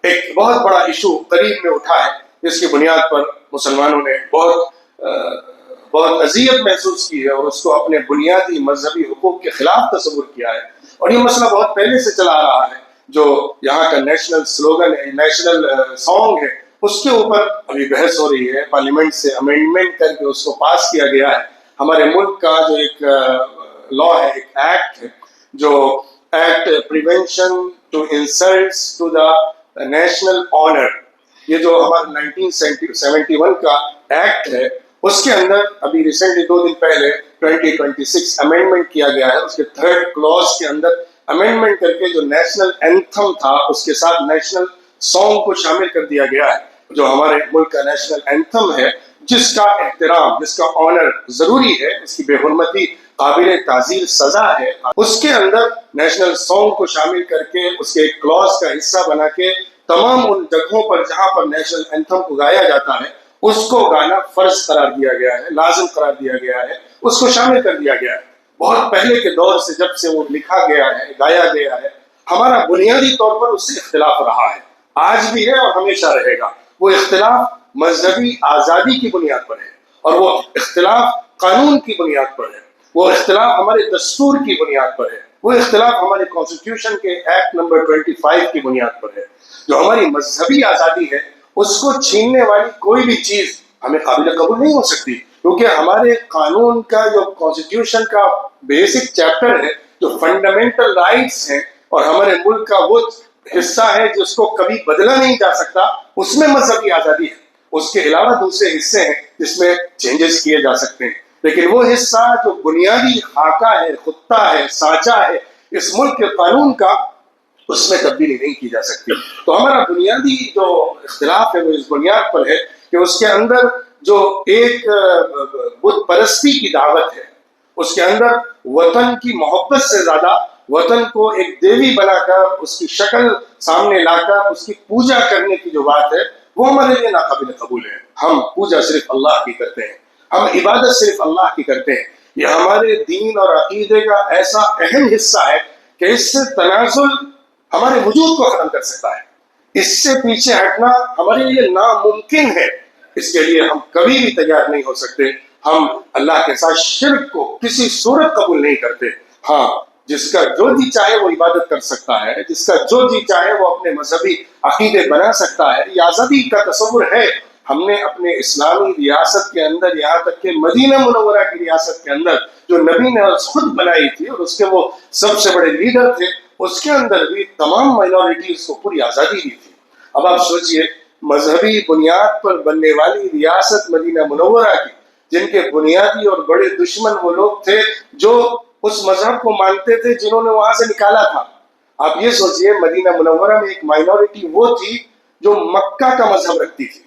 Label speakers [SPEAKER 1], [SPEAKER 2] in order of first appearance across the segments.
[SPEAKER 1] ایک بہت بڑا ایشو قریب میں اٹھا ہے جس کی بنیاد پر مسلمانوں نے بہت اذیت محسوس کی ہے اور اس کو اپنے بنیادی مذہبی حقوق کے خلاف تصور کیا ہے. اور یہ مسئلہ بہت پہلے سے چلا آ رہا ہے. جو یہاں کا نیشنل سلوگن ہے، نیشنل سانگ ہے، اس کے اوپر ابھی بحث ہو رہی ہے. پارلیمنٹ سے امینڈمنٹ کر کے اس کو پاس کیا گیا ہے. ہمارے ملک کا جو ایک لا ہے، ایک ایکٹ ہے، جو act prevention to insults to the national honour, یہ جو ہمارا 1971 کا ایکٹ ہے، اس کے اندر ابھی ریسنٹلی 2 دن پہلے 2026 امینڈمنٹ کیا گیا ہے. اس کے 3rd کلوز کے اندر امینڈمنٹ کر کے جو نیشنل اینتھم تھا اس کے ساتھ نیشنل سانگ کو شامل کر دیا گیا ہے. جو ہمارے ملک کا نیشنل اینتھم ہے، جس کا احترام، جس کا آنر ضروری ہے، اس کی بے حرمتی قابل تعزیر سزا ہے، اس کے اندر نیشنل سانگ کو شامل کر کے اس کے ایک کلوز کا حصہ بنا کے تمام ان جگہوں پر جہاں پر نیشنل اینتھم کو گایا جاتا ہے اس کو گانا فرض قرار دیا گیا ہے، لازم قرار دیا گیا ہے، اس کو شامل کر دیا گیا ہے. بہت پہلے کے دور سے جب سے وہ لکھا گیا ہے، گایا گیا ہے، ہمارا بنیادی طور پر اس سے اختلاف رہا ہے، آج بھی ہے اور ہمیشہ رہے گا. وہ اختلاف مذہبی آزادی کی بنیاد پر ہے، اور وہ اختلاف قانون کی بنیاد پر ہے، وہ اختلاف ہمارے دستور کی بنیاد پر ہے، وہ اختلاف ہمارے کانسٹیٹیوشن کے ایکٹ نمبر 25 کی بنیاد پر ہے. جو ہماری مذہبی آزادی ہے اس کو چھیننے والی کوئی بھی چیز ہمیں قابل قبول نہیں ہو سکتی، کیونکہ ہمارے قانون کا جو کانسٹیٹیوشن کا بیسک چیپٹر ہے، جو فنڈامنٹل رائٹس ہیں، اور ہمارے ملک کا وہ حصہ ہے جس کو کبھی بدلا نہیں جا سکتا، اس میں مذہبی آزادی ہے. اس کے علاوہ دوسرے حصے ہیں جس میں چینجز کیے جا سکتے ہیں، لیکن وہ حصہ جو بنیادی خاکہ ہے، خطہ ہے، سانچہ ہے اس ملک کے قانون کا، اس میں تبدیلی نہیں کی جا سکتی. تو ہمارا بنیادی جو اختلاف ہے وہ اس بنیاد پر ہے کہ اس کے اندر جو ایک بت پرستی کی دعوت ہے، اس کے اندر وطن کی محبت سے زیادہ وطن کو ایک دیوی بنا کر اس کی شکل سامنے لا کر اس کی پوجا کرنے کی جو بات ہے وہ ہمارے لیے ناقابل قبول ہے. ہم پوجا صرف اللہ کی کرتے ہیں، ہم عبادت صرف اللہ کی کرتے ہیں. یہ ہمارے دین اور عقیدے کا ایسا اہم حصہ ہے کہ اس سے تنازل ہمارے وجود کو ختم کر سکتا ہے. اس سے پیچھے ہٹنا ہمارے لیے ناممکن ہے. اس کے لیے ہم کبھی بھی تیار نہیں ہو سکتے. ہم اللہ کے ساتھ شرک کو کسی صورت قبول نہیں کرتے. ہاں، جس کا جو جی چاہے وہ عبادت کر سکتا ہے، جس کا جو جی چاہے وہ اپنے مذہبی عقیدے بنا سکتا ہے، یہ آزادی کا تصور ہے. ہم نے اپنے اسلامی ریاست کے اندر، یہاں تک کہ مدینہ منورہ کی ریاست کے اندر جو نبی نے خود بنائی تھی اور اس کے وہ سب سے بڑے لیڈر تھے، اس کے اندر بھی تمام مائنورٹیز کو پوری آزادی دی تھی. اب آپ سوچئے، مذہبی بنیاد پر بننے والی ریاست مدینہ منورہ کی، جن کے بنیادی اور بڑے دشمن وہ لوگ تھے جو اس مذہب کو مانتے تھے جنہوں نے وہاں سے نکالا تھا. آپ یہ سوچئے، مدینہ منورہ میں ایک مائنورٹی وہ تھی جو مکہ کا مذہب رکھتی تھی،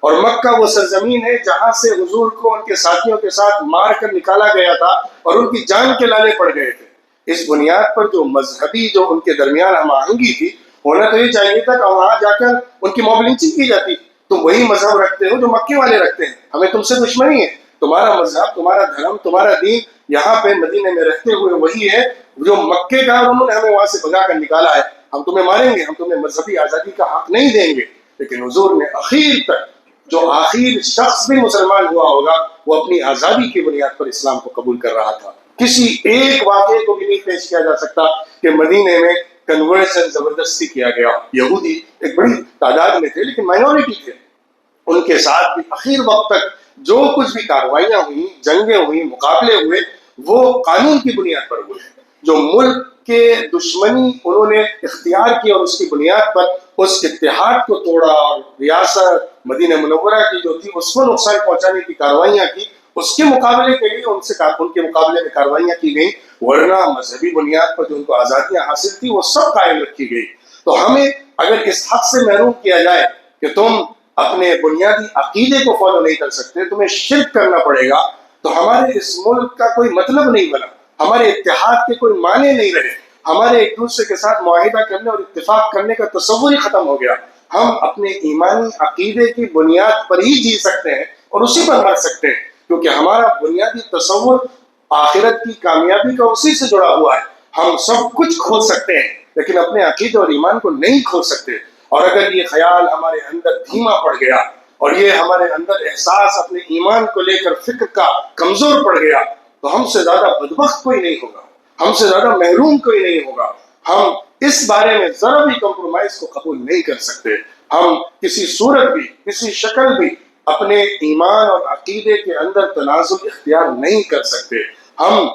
[SPEAKER 1] اور مکہ وہ سرزمین ہے جہاں سے حضور کو ان کے ساتھیوں کے ساتھ مار کر نکالا گیا تھا اور ان کی جان کے لانے پڑ گئے تھے. اس بنیاد پر جو مذہبی جو ان کے درمیان ہم آہنگی تھی، ہونا تو یہ چاہیے تھا کہ وہاں جا کر ان کی موب لنچنگ کی جاتی. تم وہی مذہب رکھتے ہو جو مکے والے رکھتے ہیں، ہمیں تم سے دشمنی ہے. تمہارا مذہب، تمہارا دھرم، تمہارا دین یہاں پہ مدینے میں رہتے ہوئے وہی ہے جو مکے کا، انہوں نے ہمیں وہاں سے بھگا کر نکالا ہے. ہم تمہیں ماریں گے، ہم تمہیں مذہبی آزادی کا حق نہیں دیں گے. لیکن حضور نے اخیر تک، جو آخر شخص بھی مسلمان ہوا ہوگا، وہ اپنی آزادی کی بنیاد پر اسلام کو قبول کر رہا تھا. کسی ایک واقعے کو بھی نہیں پیش کیا جا سکتا کہ مدینے میں کنورژن زبردستی کیا گیا. یہودی ایک بڑی تعداد میں تھے لیکن مائنورٹی تھے، ان کے ساتھ بھی اخیر وقت تک جو کچھ بھی کاروائیاں ہوئیں، جنگیں ہوئیں، مقابلے ہوئے، وہ قانون کی بنیاد پر ہوئے. جو ملک کے دشمنی انہوں نے اختیار کی اور اس کی بنیاد پر اس اتحاد کو توڑا اور ریاست مدینہ منورہ کی جو تھی اس کو نقصان پہنچانے کی کاروائیاں کی، اس کے مقابلے کے لیے ان کے مقابلے میں کاروائیاں کی گئیں. ورنہ مذہبی بنیاد پر جو ان کو آزادیاں حاصل تھی وہ سب قائم رکھی گئی. تو ہمیں اگر اس حق سے محروم کیا جائے کہ تم اپنے بنیادی عقیدے کو فالو نہیں کر سکتے، تمہیں شرک کرنا پڑے گا، تو ہمارے اس ملک کا کوئی مطلب نہیں بنا، ہمارے اتحاد کے کوئی معنی نہیں رہے، ہمارے ایک دوسرے کے ساتھ معاہدہ کرنے اور اتفاق کرنے کا تصور ہی ختم ہو گیا. ہم اپنے ایمانی عقیدے کی بنیاد پر ہی جی سکتے ہیں اور اسی پر مر سکتے ہیں، کیونکہ ہمارا بنیادی تصور آخرت کی کامیابی کا اسی سے جڑا ہوا ہے. ہم سب کچھ کھو سکتے ہیں لیکن اپنے عقیدے اور ایمان کو نہیں کھو سکتے. اور اگر یہ خیال ہمارے اندر دھیما پڑ گیا اور یہ ہمارے اندر احساس اپنے ایمان کو لے کر فکر کا کمزور پڑ گیا تو ہم سے زیادہ بدبخت کوئی نہیں ہوگا، ہم سے زیادہ محروم کوئی نہیں ہوگا۔ ہم اس بارے میں ذرا بھی کمپرومائز کو قبول نہیں کر سکتے، ہم کسی صورت بھی کسی شکل بھی اپنے ایمان اور عقیدے کے اندر تنازل اختیار نہیں کر سکتے۔ ہم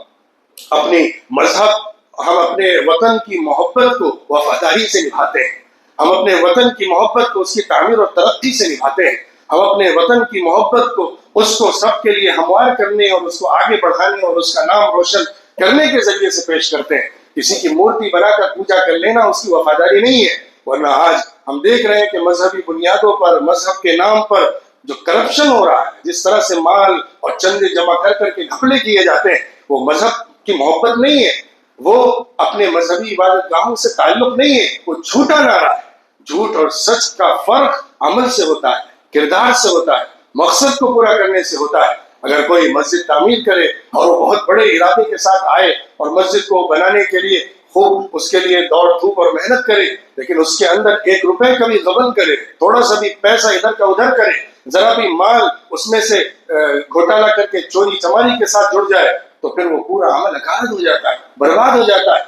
[SPEAKER 1] اپنی مذہب، ہم اپنے وطن کی محبت کو وفاداری سے نبھاتے ہیں، ہم اپنے وطن کی محبت کو اس کی تعمیر اور ترقی سے نبھاتے ہیں، ہم اپنے وطن کی محبت کو اس کو سب کے لیے ہموار کرنے اور اس کو آگے بڑھانے اور اس کا نام روشن کرنے کے ذریعے سے پیش کرتے ہیں۔ کسی کی مورتی بنا کر پوجا کر لینا اس کی وفاداری نہیں ہے، ورنہ آج ہم دیکھ رہے ہیں کہ مذہبی بنیادوں پر، مذہب کے نام پر جو کرپشن ہو رہا ہے، جس طرح سے مال اور چندے جمع کر کر کے گھپلے کیے جاتے ہیں، وہ مذہب کی محبت نہیں ہے، وہ اپنے مذہبی عبادت گاہوں سے تعلق نہیں ہے، وہ جھوٹا نعرہ ہے۔ جھوٹ اور سچ کا فرق عمل سے ہوتا ہے، کردار سے ہوتا ہے، مقصد کو پورا کرنے سے ہوتا ہے۔ اگر کوئی مسجد تعمیر کرے اور وہ بہت بڑے ارادے کے ساتھ آئے اور مسجد کو بنانے کے لیے خوب اس کے لیے دوڑ دھوپ اور محنت کرے، لیکن اس کے اندر 1 روپے کا بھی غبن کرے، تھوڑا سا بھی پیسہ ادھر کا ادھر کرے، ذرا بھی مال اس میں سے گھوٹالا کر کے چوری چماری کے ساتھ جڑ جائے، تو پھر وہ پورا عمل اکارت ہو جاتا ہے، برباد ہو جاتا ہے۔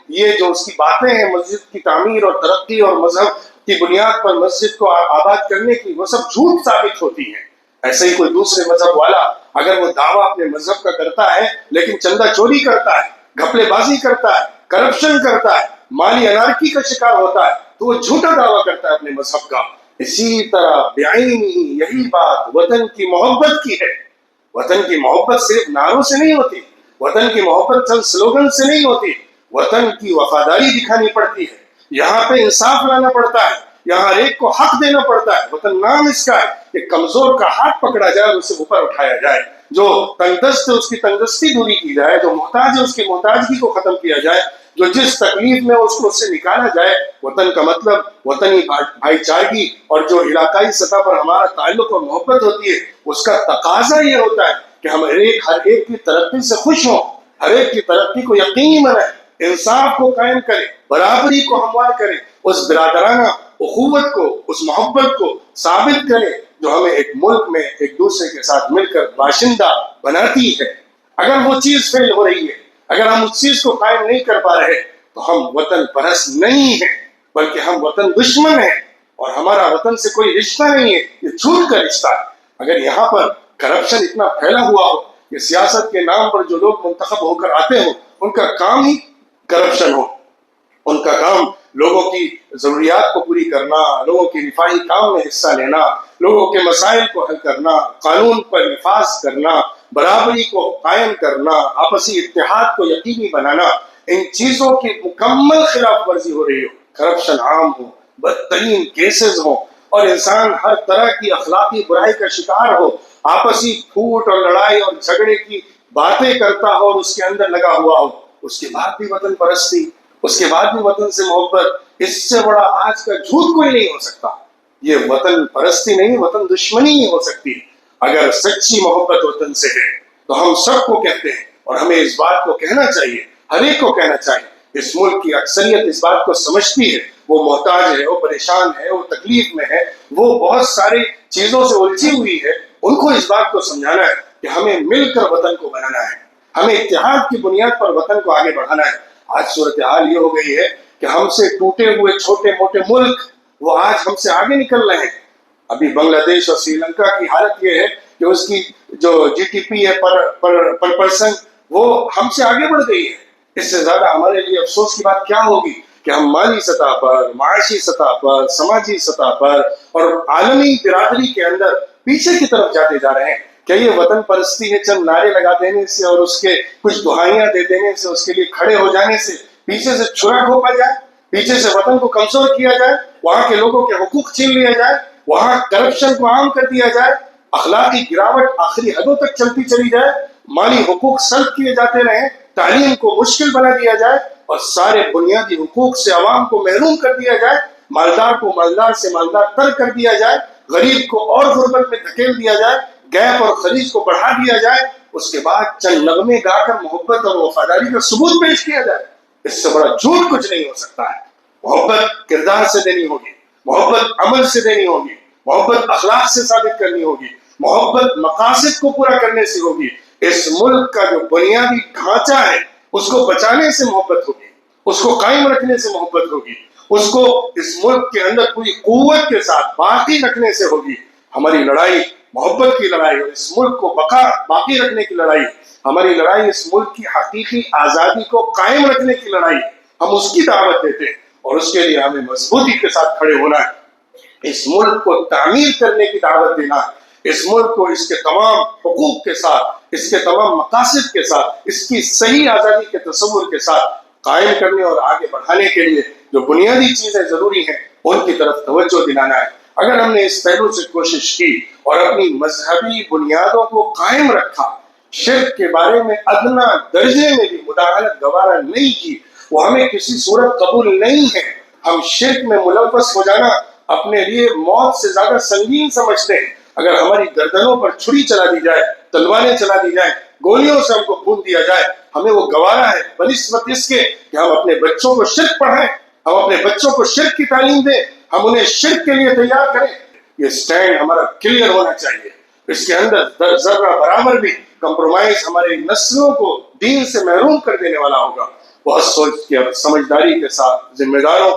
[SPEAKER 1] یہ جو اس کی باتیں ہیں مسجد کی تعمیر اور ترقی اور مذہب کی بنیاد پر مسجد کو آباد کرنے کی، وہ سب جھوٹ ثابت ہوتی ہیں۔ ایسے ہی کوئی دوسرے مذہب والا اگر وہ دعویٰ اپنے مذہب کا کرتا ہے لیکن چندہ چوری کرتا ہے، گھپلے بازی کرتا ہے، کرپشن کرتا ہے، مالی انارکی کا شکار ہوتا ہے، تو وہ جھوٹا دعویٰ کرتا ہے اپنے مذہب کا۔ اسی طرح بعین ہی یہی بات وطن کی محبت کی ہے۔ وطن کی محبت صرف نعروں سے نہیں ہوتی، وطن کی محبت چند سلوگن سے نہیں ہوتی، وطن کی وفاداری دکھانی پڑتی ہے، یہاں پہ انصاف لانا پڑتا ہے، یہاں ہر ایک کو حق دینا پڑتا ہے۔ وطن نام اس کا ہے کہ کمزور کا ہاتھ پکڑا جائے اور اسے اوپر اٹھایا جائے، جو تنگدست ہے اس کی تنگدستی دوری کی جائے، جو محتاج ہے اس کی محتاجگی کو ختم کیا جائے، جو جس تکلیف میں اس کو اس سے نکالا جائے۔ وطن کا مطلب وطنی بھائی چارگی، اور جو علاقائی سطح پر ہمارا تعلق اور محبت ہوتی ہے اس کا تقاضا یہ ہوتا ہے کہ ہم ہر ایک کی ترقی سے خوش ہوں، ہر ایک کی ترقی کو یقینی بنائیں، انصاف کو قائم کریں، برابری کو ہموار کریں، اس برادرانہ اخوت کو، اس محبت کو ثابت کریں جو ہمیں ایک ملک میں ایک دوسرے کے ساتھ مل کر باشندہ بناتی ہے۔ اگر وہ چیز فیل ہو رہی ہے، اگر ہم اس چیز کو قائم نہیں کر پا رہے تو ہم وطن پرست نہیں ہیں، بلکہ ہم وطن دشمن ہیں، اور ہمارا وطن سے کوئی رشتہ نہیں ہے، یہ جھوٹ کا رشتہ ہے۔ اگر یہاں پر کرپشن اتنا پھیلا ہوا ہو کہ سیاست کے نام پر جو لوگ منتخب ہو کر آتے ہوں ان کا کام ہی کرپشن ہو، ان کا کام لوگوں کی ضروریات کو پوری کرنا، لوگوں کی رفاہی کام میں حصہ لینا، لوگوں کے مسائل کو حل کرنا، قانون پر نفاذ کرنا، برابری کو قائم کرنا، آپسی اتحاد کو یقینی بنانا، ان چیزوں کی مکمل خلاف ورزی ہو رہی ہو، کرپشن عام ہو، بدترین کیسز ہوں، اور انسان ہر طرح کی اخلاقی برائی کا شکار ہو، آپسی پھوٹ اور لڑائی اور جھگڑے کی باتیں کرتا ہو اور اس کے اندر لگا ہوا ہو، اس کے بعد بھی وطن پرستی، اس کے بعد بھی وطن سے محبت، اس سے بڑا آج کا جھوٹ کوئی نہیں ہو سکتا۔ یہ وطن پرستی نہیں، وطن دشمنی ہی ہو سکتی۔ اگر سچی محبت وطن سے ہے تو ہم سب کو کہتے ہیں، اور ہمیں اس بات کو کہنا چاہیے، ہر ایک کو کہنا چاہیے۔ اس ملک کی اکثریت اس بات کو سمجھتی ہے، وہ محتاج ہے، وہ پریشان ہے، وہ تکلیف میں ہے، وہ بہت ساری چیزوں سے الجھی ہوئی ہے، ان کو اس بات کو سمجھانا ہے کہ ہمیں مل کر وطن کو بنانا ہے، ہمیں اتحاد کی بنیاد پر وطن کو آگے بڑھانا ہے۔ آج صورتحال یہ ہو گئی ہے کہ ہم سے ٹوٹے ہوئے چھوٹے موٹے ملک وہ آج ہم سے آگے نکل رہے ہیں۔ ابھی بنگلہ دیش اور سری لنکا کی حالت یہ ہے کہ اس کی جو جی ٹی پی ہے پر پرسن وہ ہم سے آگے بڑھ گئی ہے۔ اس سے زیادہ ہمارے لیے افسوس کی بات کیا ہوگی کہ ہم مالی سطح پر، معاشی سطح پر، سماجی سطح پر اور عالمی برادری کے اندر پیچھے کی طرف جاتے جا رہے ہیں۔ کیا یہ وطن پرستی ہے چند نعرے لگا دینے سے اور اس کے کچھ دہائیاں دے دینے سے، اس کے لیے کھڑے ہو جانے سے پیچھے سے چھرا گھونپا جائے، پیچھے سے وطن کو کمزور کیا جائے، وہاں کے لوگوں کے حقوق چھین لیا جائے، وہاں کرپشن کو عام کر دیا جائے، اخلاقی گراوٹ آخری حدوں تک چلتی چلی جائے، مالی حقوق سلب کیے جاتے رہیں، تعلیم کو مشکل بنا دیا جائے اور سارے بنیادی حقوق سے عوام کو محروم کر دیا جائے، مالدار کو مالدار سے مالدار تر کر دیا جائے، غریب کو اور غربت میں دھکیل دیا جائے، گیپ اور خلیج کو بڑھا دیا جائے، اس کے بعد چند نغمے گا کر محبت اور وفاداری کا ثبوت پیش کیا جائے۔ اس سے بڑا جھوٹ کچھ نہیں ہو سکتا ہے۔ محبت کردار سے دینی ہوگی، محبت عمل سے دینی ہوگی، محبت اخلاق سے ثابت کرنی ہوگی، محبت مقاصد کو پورا کرنے سے ہوگی۔ اس ملک کا جو بنیادی ڈھانچہ ہے اس کو بچانے سے محبت ہوگی، اس کو قائم رکھنے سے محبت ہوگی، اس کو اس ملک کے اندر پوری قوت کے ساتھ باقی رکھنے سے ہوگی۔ ہماری لڑائی محبت کی لڑائی، اور اس ملک کو باقی رکھنے کی لڑائی، ہماری لڑائی اس ملک کی حقیقی آزادی کو قائم رکھنے کی لڑائی، ہم اس کی دعوت دیتے ہیں، اور اس کے لیے ہمیں مضبوطی کے ساتھ کھڑے ہونا ہے۔ اس ملک کو تعمیر کرنے کی دعوت دینا ہے، اس ملک کو اس کے تمام حقوق کے ساتھ، اس کے تمام مقاصد کے ساتھ، اس کی صحیح آزادی کے تصور کے ساتھ قائم کرنے اور آگے بڑھانے کے لیے جو بنیادی چیزیں ضروری ہیں ان کی طرف توجہ دلانا ہے۔ اگر ہم نے اس پہلو سے کوشش کی اور اپنی مذہبی بنیادوں کو قائم رکھا، شرک کے بارے میں ادنا درجے میں بھی مداخلت گوارا نہیں کی، وہ ہمیں کسی صورت قبول نہیں ہے۔ ہم شرک میں ملوث ہو جانا اپنے لیے موت سے زیادہ سنگین سمجھتے ہیں۔ اگر ہماری گردنوں پر چھری چلا دی جائے، تلواریں چلا دی جائیں، گولیوں سے ہم کو خون دیا جائے، ہمیں وہ گوارا ہے بنسبت اس کے کہ ہم اپنے بچوں کو شرک پڑھائیں، ہم اپنے بچوں کو شرک کی تعلیم دیں، ہم انہیں شرک کے لیے تیار کریں۔ یہ سٹینڈ ہمارا کلیئر ہونا چاہیے، اس کے اندر ذرہ برابر بھی کمپرومائز ہماری نسلوں کو دین سے محروم کر دینے والا ہوگا۔ بہت سوچ کے اور سمجھداری کے ساتھ ذمہ داروں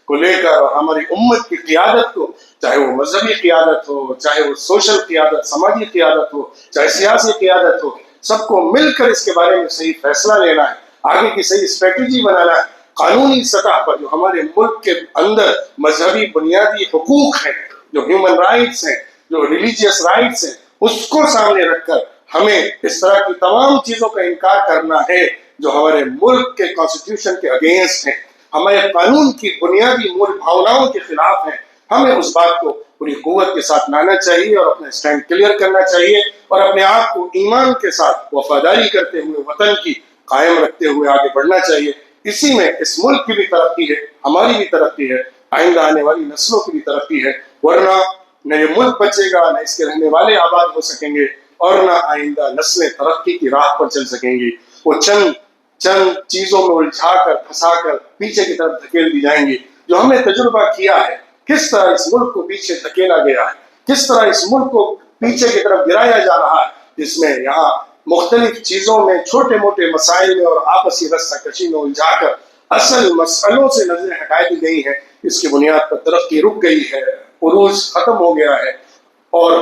[SPEAKER 1] کو لے کر اور ہماری امت کی قیادت کو، چاہے وہ مذہبی قیادت ہو، چاہے وہ سوشل قیادت، سماجی قیادت ہو، چاہے سیاسی قیادت ہو، سب کو مل کر اس کے بارے میں صحیح فیصلہ لینا ہے، آگے کی صحیح اسٹریٹجی بنانا ہے۔ قانونی سطح پر جو ہمارے ملک کے اندر مذہبی بنیادی حقوق ہیں، جو ہیومن رائٹس ہیں، جو ریلیجیس رائٹس ہیں، اس کو سامنے رکھ کر ہمیں اس طرح کی تمام چیزوں کا انکار کرنا ہے جو ہمارے ملک کے کانسٹیٹیوشن کے اگینسٹ ہیں، ہمارے قانون کی بنیادی مول بھاوناؤں کے خلاف ہیں۔ ہمیں اس بات کو پوری قوت کے ساتھ لانا چاہیے اور اپنا اسٹینڈ کلیئر کرنا چاہیے، اور اپنے آپ کو ایمان کے ساتھ وفاداری کرتے ہوئے وطن کی قائم رکھتے ہوئے آگے بڑھنا چاہیے۔ اسی میں اس ملک کی بھی ترقی ہے، ہماری بھی ترقی ہے، آئندہ آنے والی نسلوں کی بھی ترقی ہے، ورنہ نہ یہ ملک بچے گا، نہ اس کے رہنے والے آباد ہو سکیں گے، اور نہ آئندہ نسلیں ترقی کی راہ پر چل سکیں گی۔ وہ چند چیزوں میں الجھا کر پھنسا کر پیچھے کی طرف دھکیل دی جائیں گی، جو ہم نے تجربہ کیا ہے کس طرح اس ملک کو پیچھے دھکیلا گیا ہے، کس طرح اس ملک کو پیچھے کی طرف گرایا جا رہا ہے، جس میں یہاں مختلف چیزوں میں چھوٹے موٹے مسائل میں اور آپسی رسہ کشی میں الجھا کر اصل مسئلوں سے نظریں ہٹا دی گئی ہیں۔ اس کی بنیاد پر ترقی رک گئی ہے، عروج ختم ہو گیا ہے، اور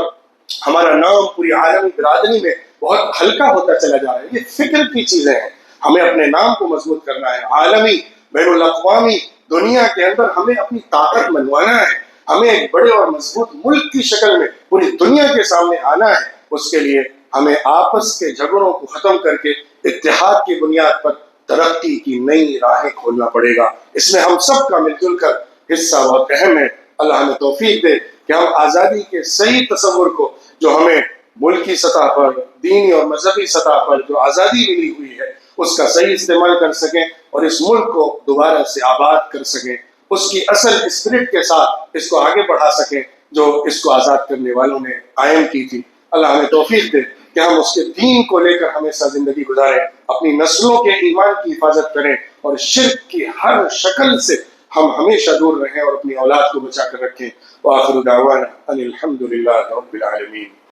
[SPEAKER 1] ہمارا نام پوری عالمی برادری میں بہت ہلکا ہوتا چلا جا رہا ہے۔ یہ فکر کی چیزیں ہیں، ہمیں اپنے نام کو مضبوط کرنا ہے، عالمی بین الاقوامی دنیا کے اندر ہمیں اپنی طاقت منوانا ہے، ہمیں ایک بڑے اور مضبوط ملک کی شکل میں پوری دنیا کے سامنے آنا ہے۔ اس کے لیے ہمیں آپس کے جھگڑوں کو ختم کر کے اتحاد کی بنیاد پر ترقی کی نئی راہیں کھولنا پڑے گا۔ اس میں ہم سب کا مل جل کر حصہ بہت اہم ہے۔ اللہ ہمیں توفیق دے کہ ہم آزادی کے صحیح تصور کو، جو ہمیں ملکی سطح پر، دینی اور مذہبی سطح پر جو آزادی ملی ہوئی ہے، اس کا صحیح استعمال کر سکیں اور اس ملک کو دوبارہ سے آباد کر سکیں، اس کی اصل اسپرٹ کے ساتھ اس کو آگے بڑھا سکیں جو اس کو آزاد کرنے والوں نے قائم کی تھی۔ اللہ ہمیں توفیق دے کہ ہم اس کے دین کو لے کر ہمیشہ زندگی گزاریں، اپنی نسلوں کے ایمان کی حفاظت کریں، اور شرک کی ہر شکل سے ہم ہمیشہ دور رہیں اور اپنی اولاد کو بچا کر رکھیں۔ وآخر دعوانا ان الحمد للہ رب العالمین۔